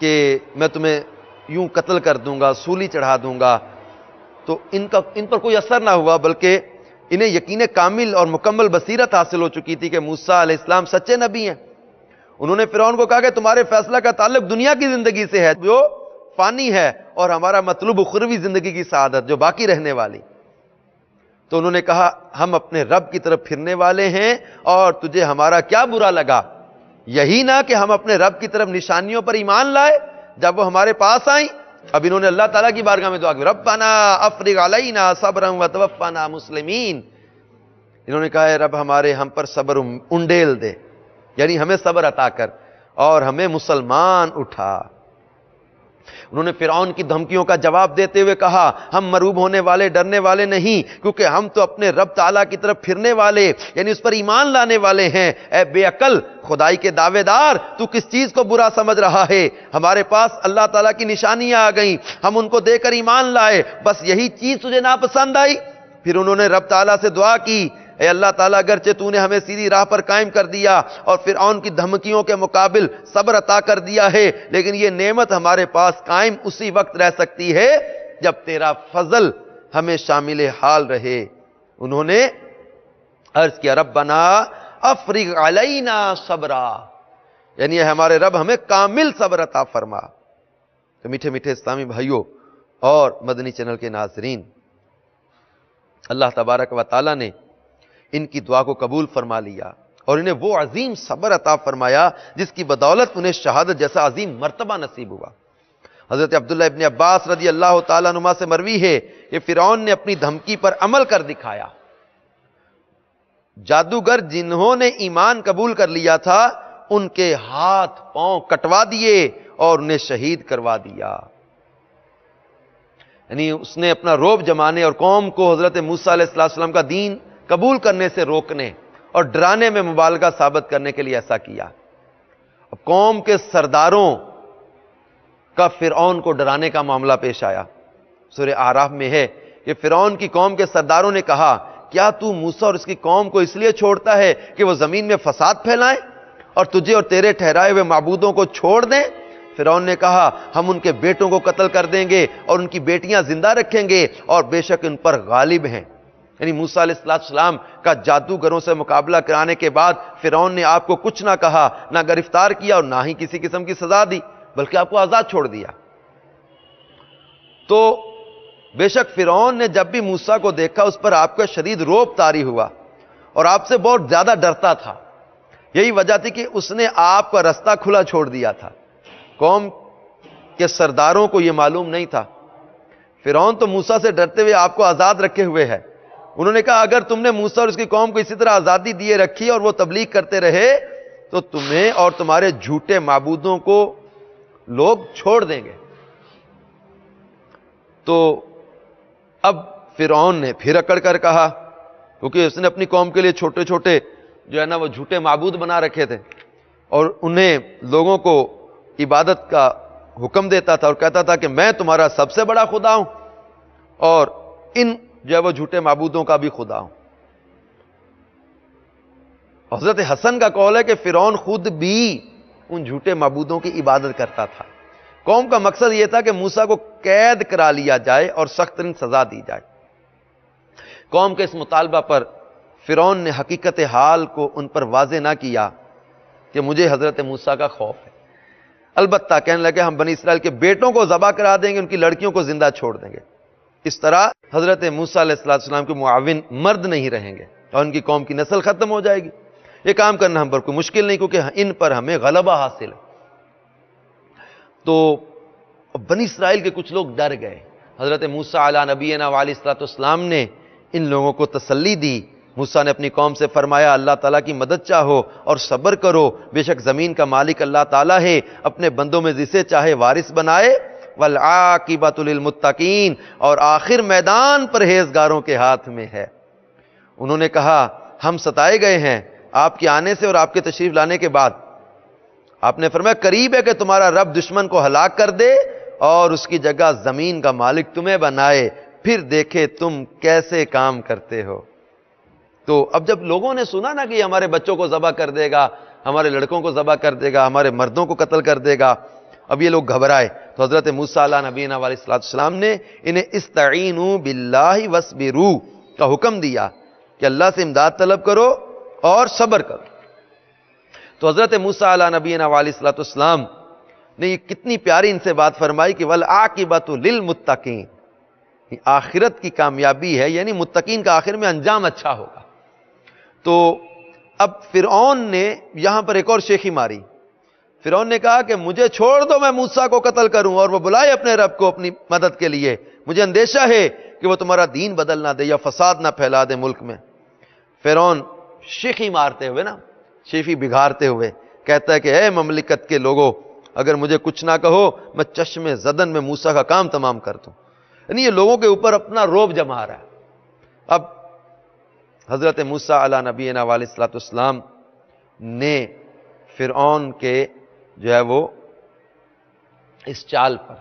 کہ میں تمہیں یوں قتل کر دوں گا، سولی چڑھا دوں گا، تو ان پر کوئی اثر نہ ہوا، بلکہ انہیں یقین کامل اور مکمل بصیرت حاصل ہو چکی تھی کہ موسیٰ علیہ السلام سچے نبی ہیں۔ انہوں نے فرعون کو کہا کہ تمہارے فیصلہ کا تعلق دنیا کی زندگی سے ہے جو فانی ہے، اور ہمارا مطلوب اخروی زندگی کی سعادت جو باقی رہنے والی۔ تو انہوں نے کہا ہم اپنے رب کی طرف پھرنے والے ہیں، اور تجھے ہمارا کیا برا لگا؟ یہی نہ کہ ہم اپنے رب کی طرف نشانیوں پر ایمان لائے جب وہ ہمارے پاس آئیں۔ اب انہوں نے اللہ تعالیٰ کی بارگاہ میں دعا کی، ربنا افرغ علینا صبرا وتوفنا مسلمین۔ انہوں نے کہا اے رب ہم پر صبر انڈیل دے، یعنی ہمیں صبر عطا کر اور ہمیں مسلمان اٹھا۔ انہوں نے فرعون کی دھمکیوں کا جواب دیتے ہوئے کہا ہم مروب ہونے والے، ڈرنے والے نہیں، کیونکہ ہم تو اپنے رب تعالیٰ کی طرف پھرنے والے، یعنی اس پر ایمان لانے والے ہیں۔ اے بے عقل خدائی کے دعوے دار، تو کس چیز کو برا سمجھ رہا ہے؟ ہمارے پاس اللہ تعالیٰ کی نشانیاں آ گئیں، ہم ان کو دے کر ایمان لائے، بس یہی چیز تجھے ناپسند آئی؟ پھر انہوں نے رب تعالیٰ سے دعا کی، اے اللہ تعالیٰ اگرچہ تو نے ہمیں سیدھی راہ پر قائم کر دیا اور فرعون کی دھمکیوں کے مقابل صبر عطا کر دیا ہے، لیکن یہ نعمت ہمارے پاس قائم اسی وقت رہ سکتی ہے جب تیرا فضل ہمیں شامل حال رہے۔ انہوں نے عرض کیا ربنا افرغ علینا صبرا، یعنی اے ہمارے رب ہمیں کامل صبر عطا فرما۔ تو میٹھے میٹھے اسلامی بھائیوں اور مدنی چینل کے ناظرین، اللہ تبارک و تعالی نے ان کی دعا کو قبول فرما لیا اور انہیں وہ عظیم صبر عطا فرمایا جس کی بدولت انہیں شہادت جیسا عظیم مرتبہ نصیب ہوا۔ حضرت عبداللہ ابن عباس رضی اللہ تعالیٰ عنہما سے مروی ہے کہ فرعون نے اپنی دھمکی پر عمل کر دکھایا۔ جادوگر جنہوں نے ایمان قبول کر لیا تھا ان کے ہاتھ پاؤں کٹوا دیے اور انہیں شہید کروا دیا۔ یعنی اس نے اپنا روب جمانے اور قوم کو حضرت موسیٰ علیہ السلام کا دین قبول کرنے سے روکنے اور ڈرانے میں مبالغہ ثابت کرنے کے لیے ایسا کیا۔ اب قوم کے سرداروں کا فرعون کو ڈرانے کا معاملہ پیش آیا۔ سورہ اعراف میں ہے کہ فرعون کی قوم کے سرداروں نے کہا، کیا تو موسیٰ اور اس کی قوم کو اس لیے چھوڑتا ہے کہ وہ زمین میں فساد پھیلائیں اور تجھے اور تیرے ٹھہرائے ہوئے معبودوں کو چھوڑ دیں؟ فرعون نے کہا، ہم ان کے بیٹوں کو قتل کر دیں گے اور ان کی بیٹیاں زندہ رکھیں گے اور بے شک ان پر غالب ہیں۔ یعنی موسیٰ علیہ السلام کا جادوگروں سے مقابلہ کرانے کے بعد فرعون نے آپ کو کچھ نہ کہا، نہ گرفتار کیا اور نہ ہی کسی قسم کی سزا دی، بلکہ آپ کو آزاد چھوڑ دیا۔ تو بے شک فرعون نے جب بھی موسیٰ کو دیکھا اس پر آپ کا شدید رعب طاری ہوا اور آپ سے بہت زیادہ ڈرتا تھا۔ یہی وجہ تھی کہ اس نے آپ کا رستہ کھلا چھوڑ دیا تھا۔ قوم کے سرداروں کو یہ معلوم نہیں تھا۔ فرعون تو موسیٰ سے ڈرتے ہوئے آپ کو آزاد رکھے ہوئے ہے۔ انہوں نے کہا، اگر تم نے موسیٰ اور اس کی قوم کو اسی طرح آزادی دیے رکھی اور وہ تبلیغ کرتے رہے تو تمہیں اور تمہارے جھوٹے معبودوں کو لوگ چھوڑ دیں گے۔ تو اب فرعون نے پھر اکڑ کر کہا، کیونکہ اس نے اپنی قوم کے لیے چھوٹے چھوٹے جو ہے نا وہ جھوٹے معبود بنا رکھے تھے اور انہیں لوگوں کو عبادت کا حکم دیتا تھا اور کہتا تھا کہ میں تمہارا سب سے بڑا خدا ہوں اور ان جو ہے وہ جھوٹے معبودوں کا بھی خدا ہوں۔ حضرت حسن کا قول ہے کہ فرعون خود بھی ان جھوٹے معبودوں کی عبادت کرتا تھا۔ قوم کا مقصد یہ تھا کہ موسیٰ کو قید کرا لیا جائے اور سخت ترین سزا دی جائے۔ قوم کے اس مطالبہ پر فرعون نے حقیقت حال کو ان پر واضح نہ کیا کہ مجھے حضرت موسیٰ کا خوف ہے، البتہ کہنے لگے ہم بنی اسرائیل کے بیٹوں کو ذبح کرا دیں گے، ان کی لڑکیوں کو زندہ چھوڑ دیں گے۔ اس طرح حضرت موسیٰ علیہ السلام کے معاون مرد نہیں رہیں گے اور ان کی قوم کی نسل ختم ہو جائے گی۔ یہ کام کرنا ہم پر کوئی مشکل نہیں، کیونکہ ان پر ہمیں غلبہ حاصل ہے۔ تو بنی اسرائیل کے کچھ لوگ ڈر گئے۔ حضرت موسیٰ علیہ نبینا علیہ السلام نے ان لوگوں کو تسلی دی۔ موسیٰ نے اپنی قوم سے فرمایا، اللہ تعالیٰ کی مدد چاہو اور صبر کرو، بے شک زمین کا مالک اللہ تعالیٰ ہے، اپنے بندوں میں جسے چاہے وارث بنائے، والعاقبۃ للمتقین، اور آخر میدان پرہیزگاروں کے ہاتھ میں ہے۔ انہوں نے کہا، ہم ستائے گئے ہیں آپ کے آنے سے اور آپ کے تشریف لانے کے بعد۔ آپ نے فرمایا، قریب ہے کہ تمہارا رب دشمن کو ہلاک کر دے اور اس کی جگہ زمین کا مالک تمہیں بنائے، پھر دیکھے تم کیسے کام کرتے ہو۔ تو اب جب لوگوں نے سنا نا کہ ہمارے بچوں کو ذبح کر دے گا، ہمارے لڑکوں کو ذبح کر دے گا، ہمارے مردوں کو قتل کر دے گا، اب یہ لوگ گھبرائے۔ تو حضرت موسیٰ علیہ نبینا علیہ السلام نے انہیں استعینوا باللہ واصبروا کا حکم دیا کہ اللہ سے امداد طلب کرو اور صبر کرو۔ تو حضرت موسیٰ علیہ نبینا علیہ السلام نے یہ کتنی پیاری ان سے بات فرمائی کہ والعاقبۃ للمتقین، آخرت کی کامیابی ہے، یعنی متقین کا آخر میں انجام اچھا ہوگا۔ تو اب فرعون نے یہاں پر ایک اور شیخی ماری۔ فرعون نے کہا کہ مجھے چھوڑ دو، میں موسیٰ کو قتل کروں اور وہ بلائے اپنے رب کو اپنی مدد کے لیے، مجھے اندیشہ ہے کہ وہ تمہارا دین بدل نہ دے یا فساد نہ پھیلا دے ملک میں۔ فرعون شیخی مارتے ہوئے نا، شیخی بگھارتے ہوئے کہتا ہے کہ اے مملکت کے لوگوں، اگر مجھے کچھ نہ کہو میں چشم زدن میں موسیٰ کا کام تمام کر دوں۔ یعنی یہ لوگوں کے اوپر اپنا روب جما رہا ہے۔ اب حضرت موسیٰ علیہ نبینا علیہ السلام نے فرعون کے جو ہے وہ اس چال پر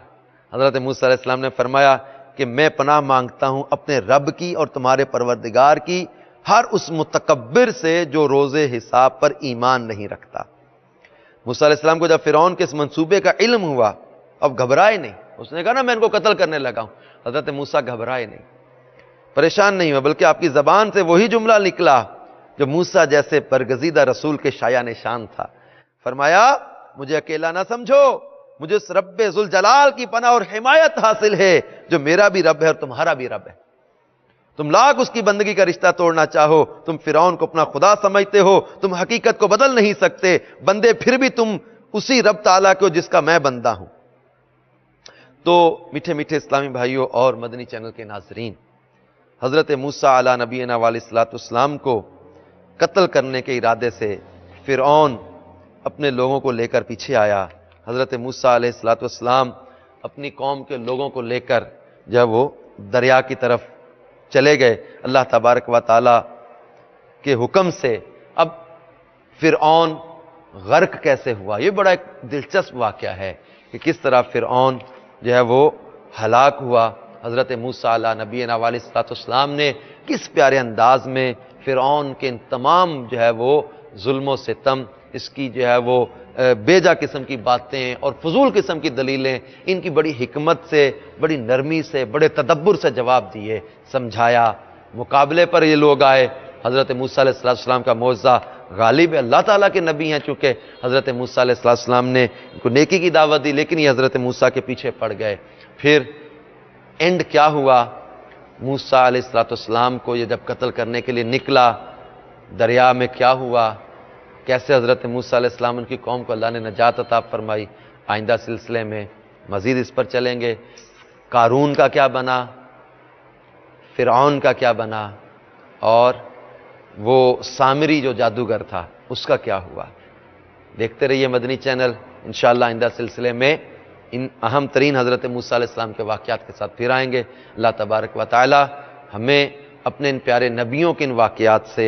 حضرت موسیٰ علیہ السلام نے فرمایا کہ میں پناہ مانگتا ہوں اپنے رب کی اور تمہارے پروردگار کی، ہر اس متکبر سے جو روز حساب پر ایمان نہیں رکھتا۔ موسیٰ علیہ السلام کو جب فرعون کے اس منصوبے کا علم ہوا، اب گھبرائے نہیں۔ اس نے کہا نا میں ان کو قتل کرنے لگا ہوں۔ حضرت موسیٰ گھبرائے نہیں، پریشان نہیں ہوئے، بلکہ آپ کی زبان سے وہی جملہ نکلا جو موسیٰ جیسے برگزیدہ رسول کے شایع نشان تھا، فرمایا مجھے اکیلا نہ سمجھو، مجھے اس رب ذوالجلال کی پناہ اور حمایت حاصل ہے جو میرا بھی رب ہے اور تمہارا بھی رب ہے۔ تم لاکھ اس کی بندگی کا رشتہ توڑنا چاہو، تم فرعون کو اپنا خدا سمجھتے ہو، تم حقیقت کو بدل نہیں سکتے، بندے پھر بھی تم اسی رب تعالیٰ کو جس کا میں بندہ ہوں۔ تو میٹھے میٹھے اسلامی بھائیوں اور مدنی چینل کے ناظرین، حضرت موسیٰ علیہ نبینا علیہ السلام کو قتل کرنے کے ارادے سے فرعون اپنے لوگوں کو لے کر پیچھے آیا۔ حضرت موسیٰ علیہ السلام اپنی قوم کے لوگوں کو لے کر جب وہ دریا کی طرف چلے گئے، اللہ تبارک و تعالی کے حکم سے اب فرعون غرق کیسے ہوا، یہ بڑا ایک دلچسپ واقعہ ہے کہ کس طرح فرعون جو ہے وہ ہلاک ہوا۔ حضرت موسیٰ علیہ نبینا علیہ السلام نے کس پیارے انداز میں فرعون کے ان تمام جو ہے وہ ظلم و ستم، اس کی جو ہے وہ بیجا قسم کی باتیں اور فضول قسم کی دلیلیں، ان کی بڑی حکمت سے، بڑی نرمی سے، بڑے تدبر سے جواب دیے، سمجھایا۔ مقابلے پر یہ لوگ آئے، حضرت موسیٰ علیہ السلام کا معجزہ غالب ہے، اللہ تعالیٰ کے نبی ہیں چونکہ حضرت موسیٰ علیہ السلام نے ان کو نیکی کی دعوت دی، لیکن یہ حضرت موسیٰ کے پیچھے پڑ گئے۔ پھر اینڈ کیا ہوا؟ موسیٰ علیہ السلام کو یہ جب قتل کرنے کے لیے نکلا دریا میں، کیا ہوا؟ کیسے حضرت موسیٰ علیہ السلام ان کی قوم کو اللہ نے نجات عطا فرمائی؟ آئندہ سلسلے میں مزید اس پر چلیں گے۔ قارون کا کیا بنا، فرعون کا کیا بنا، اور وہ سامری جو جادوگر تھا اس کا کیا ہوا؟ دیکھتے رہیے مدنی چینل، انشاءاللہ آئندہ سلسلے میں ان اہم ترین حضرت موسیٰ علیہ السلام کے واقعات کے ساتھ پھر آئیں گے۔ اللہ تبارک و تعالی ہمیں اپنے ان پیارے نبیوں کے ان واقعات سے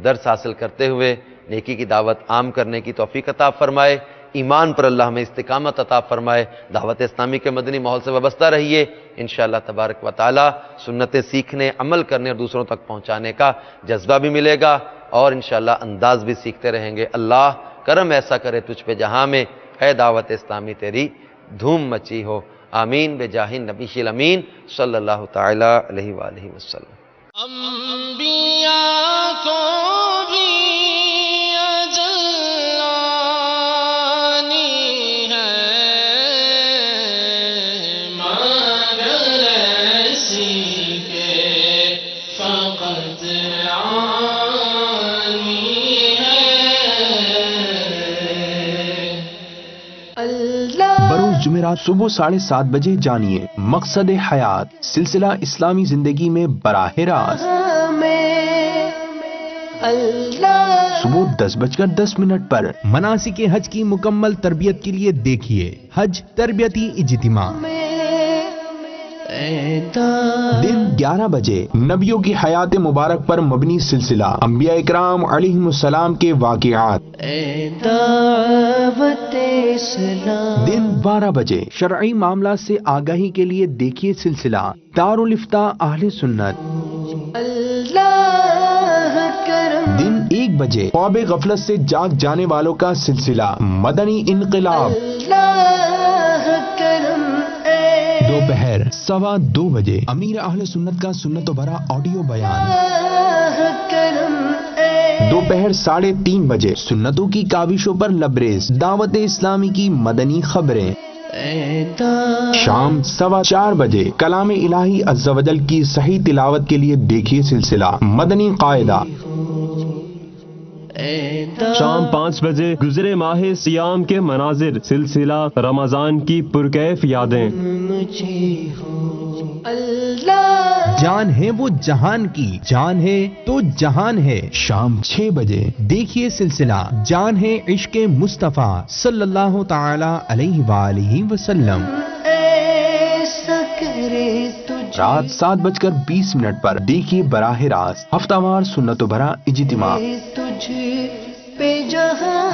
درس حاصل کرتے ہوئے نیکی کی دعوت عام کرنے کی توفیق عطا فرمائے، ایمان پر اللہ ہمیں استقامت عطا فرمائے۔ دعوت اسلامی کے مدنی ماحول سے وابستہ رہیے، انشاءاللہ تبارک و تعالی سنتیں سیکھنے، عمل کرنے اور دوسروں تک پہنچانے کا جذبہ بھی ملے گا، اور انشاءاللہ انداز بھی سیکھتے رہیں گے۔ اللہ کرم ایسا کرے تجھ پہ جہاں میں ہے دعوت اسلامی تیری دھوم مچی ہو، آمین بجاہ نبی الامین صلی اللہ تعالی علیہ وآلہ وسلم۔ انبیاء کو بھی اجلانی ہے مگر ایسی کہ فقط عانی ہے۔ بروز جمعرات صبح 7:30 بجے جانیے مقصد حیات، سلسلہ اسلامی زندگی میں براہ راست، صبح 10:10 پر مناسک حج کی مکمل تربیت کے لیے دیکھیے حج تربیتی اجتماع۔ دن 11 بجے نبیوں کی حیات مبارک پر مبنی سلسلہ انبیاء اکرام علیہم السلام کے واقعات۔ دن 12 بجے شرعی معاملات سے آگاہی کے لیے دیکھیے سلسلہ دارالافتاء اہل سنت۔ دن 1 بجے خواب غفلت سے جاگ جانے والوں کا سلسلہ مدنی انقلاب۔ دوپہر 2:15 بجے امیر اہل سنت کا سنت و بھرا آڈیو بیان۔ دوپہر 3:30 بجے سنتوں کی کاوشوں پر لبریز دعوت اسلامی کی مدنی خبریں۔ شام 4:15 بجے کلام الہی عز و جل کی صحیح تلاوت کے لیے دیکھیے سلسلہ مدنی قاعدہ۔ شام 5 بجے گزرے ماہ سیام کے مناظر، سلسلہ رمضان کی پرکیف یادیں۔ جان ہے وہ جہان کی، جان ہے تو جہان ہے۔ شام 6 بجے دیکھیے سلسلہ جان ہے عشق مصطفیٰ صلی اللہ تعالی علیہ وآلہ وسلم۔ رات 7:20 پر دیکھیے براہ راست ہفتہ وار سنت و بھرا اجتماع۔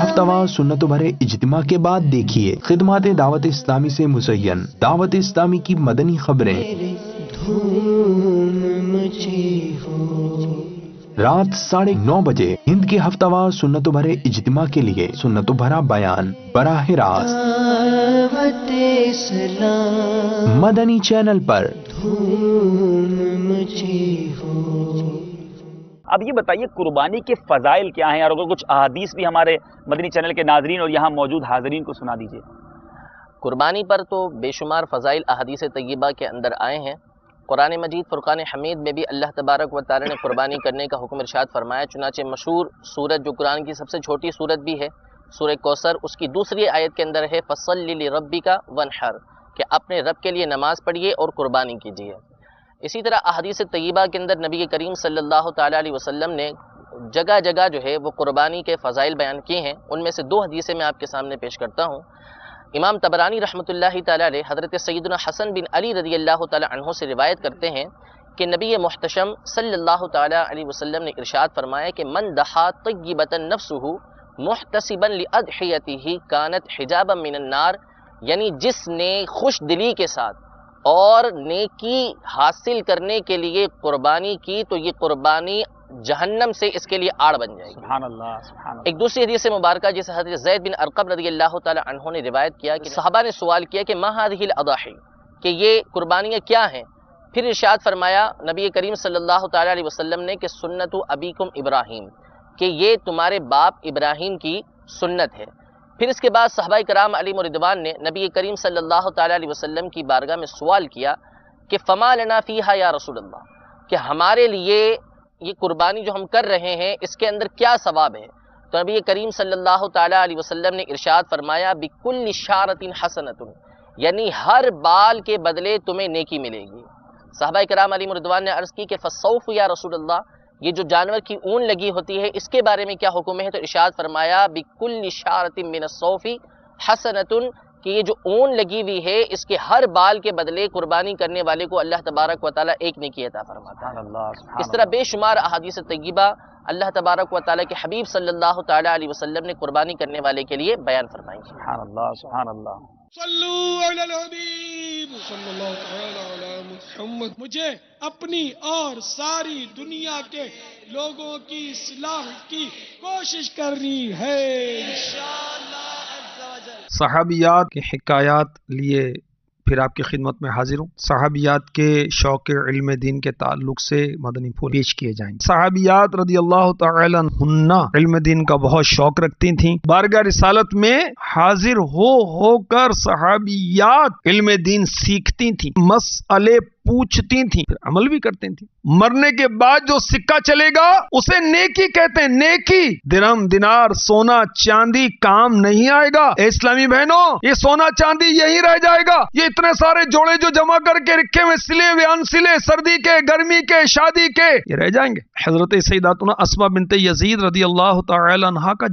ہفتہ وار سنت و بھرے اجتماع کے بعد دیکھیے خدمات دعوت اسلامی سے مزین دعوت اسلامی کی مدنی خبریں۔ رات 9:30 بجے ہند کے ہفتہ وار سنت و بھرے اجتماع کے لیے سنت و بھرا بیان براہ راست مدنی چینل پر۔ اب یہ بتائیے قربانی کے فضائل کیا ہیں، اور اگر کچھ احادیث بھی ہمارے مدنی چینل کے ناظرین اور یہاں موجود حاضرین کو سنا دیجیے۔ قربانی پر تو بے شمار فضائل احادیث طیبہ کے اندر آئے ہیں۔ قرآن مجید فرقان حمید میں بھی اللہ تبارک و تعالی نے قربانی کرنے کا حکم ارشاد فرمایا، چنانچہ مشہور سورت جو قرآن کی سب سے چھوٹی سورت بھی ہے، سورہ کوثر، اس کی دوسری آیت کے اندر ہے فَصَلِّ لِرَبِّكَ وَانْحَرْ، کہ اپنے رب کے لیے نماز پڑھیے اور قربانی کیجیے۔ اسی طرح احادیث طیبہ کے اندر نبی کریم صلی اللہ تعالی علیہ وسلم نے جگہ جگہ جو ہے وہ قربانی کے فضائل بیان کیے ہیں۔ ان میں سے 2 حدیثیں میں آپ کے سامنے پیش کرتا ہوں۔ امام طبرانی رحمۃ اللہ تعالی علیہ حضرت سیدنا حسن بن علی رضی اللہ تعالی عنہ سے روایت کرتے ہیں کہ نبی محتشم صلی اللہ تعالی علیہ وسلم نے ارشاد فرمایا کہ من دحا طیبۃ نفسہ محتسبا لأضحیتہ کانت حجابا من النار، یعنی جس نے خوش دلی کے ساتھ اور نیکی حاصل کرنے کے لیے قربانی کی تو یہ قربانی جہنم سے اس کے لیے آڑ بن جائے گی۔ سبحان اللہ سبحان اللہ۔ ایک دوسری حدیث مبارکہ جسے حضرت زید بن ارقم رضی اللہ تعالی عنہ نے روایت کیا کہ صحابہ نے سوال کیا کہ ما هذه الاضاحی، کہ یہ قربانیاں کیا ہیں؟ پھر ارشاد فرمایا نبی کریم صلی اللہ تعالی علیہ وسلم نے کہ سنت ابیکم ابراہیم، کہ یہ تمہارے باپ ابراہیم کی سنت ہے۔ پھر اس کے بعد صحابہ کرام علیہم رضوان نے نبی کریم صلی اللہ تعالی علیہ وسلم کی بارگاہ میں سوال کیا کہ فما لنا فیہا یا رسول اللہ، کہ ہمارے لیے یہ قربانی جو ہم کر رہے ہیں اس کے اندر کیا ثواب ہے؟ تو نبی کریم صلی اللہ تعالی علیہ وسلم نے ارشاد فرمایا بکل شعرۃ حسنۃ، یعنی ہر بال کے بدلے تمہیں نیکی ملے گی۔ صحابہ کرام علیہم رضوان نے عرض کی کہ فالصوف یا رسول اللہ، یہ جو جانور کی اون لگی ہوتی ہے اس کے بارے میں کیا حکم ہے؟ تو ارشاد فرمایا بکل شعرۃ من الصوف حسنۃ، کہ یہ جو اون لگی ہوئی ہے اس کے ہر بال کے بدلے قربانی کرنے والے کو اللہ تبارک و تعالی ایک نیکی عطا فرماتا ہے۔ اس طرح بے شمار احادیث طیبہ اللہ تبارک و تعالی کے حبیب صلی اللہ تعالی علیہ وسلم نے قربانی کرنے والے کے لیے بیان فرمائی۔ سبحان اللہ سبحان اللہ۔ صلو علی الحبیب صلی اللہ تعالی علی محمد۔ مجھے اپنی اور ساری دنیا کے لوگوں کی اصلاح کی کوشش کرنی ہے انشاءاللہ عز و جل۔ صحابیات کے حکایات لیے پھر آپ کی خدمت میں حاضر ہوں۔ صحابیات کے شوق علم دین کے تعلق سے مدنی پھول پیش کیے جائیں۔ صحابیات رضی اللہ تعالی عنہن علم دین کا بہت شوق رکھتی تھیں۔ بارگاہ رسالت میں حاضر ہو کر صحابیات علم دین سیکھتی تھیں، مسئلے پوچھتی تھیں، پھر عمل بھی کرتی تھیں۔ مرنے کے بعد جو سکہ چلے گا اسے نیکی کہتے ہیں۔ نیکی درہم دینار سونا چاندی کام نہیں آئے گا۔ اے اسلامی بہنوں، یہ سونا چاندی یہی رہ جائے گا۔ یہ اتنے سارے جوڑے جو جمع کر کے رکھے ہوئے سلے ہوئے انسلے، سردی کے، گرمی کے، شادی کے، یہ رہ جائیں گے۔ حضرت سیداتنا اسماء بنت یزید رضی اللہ تعالی عنہا کا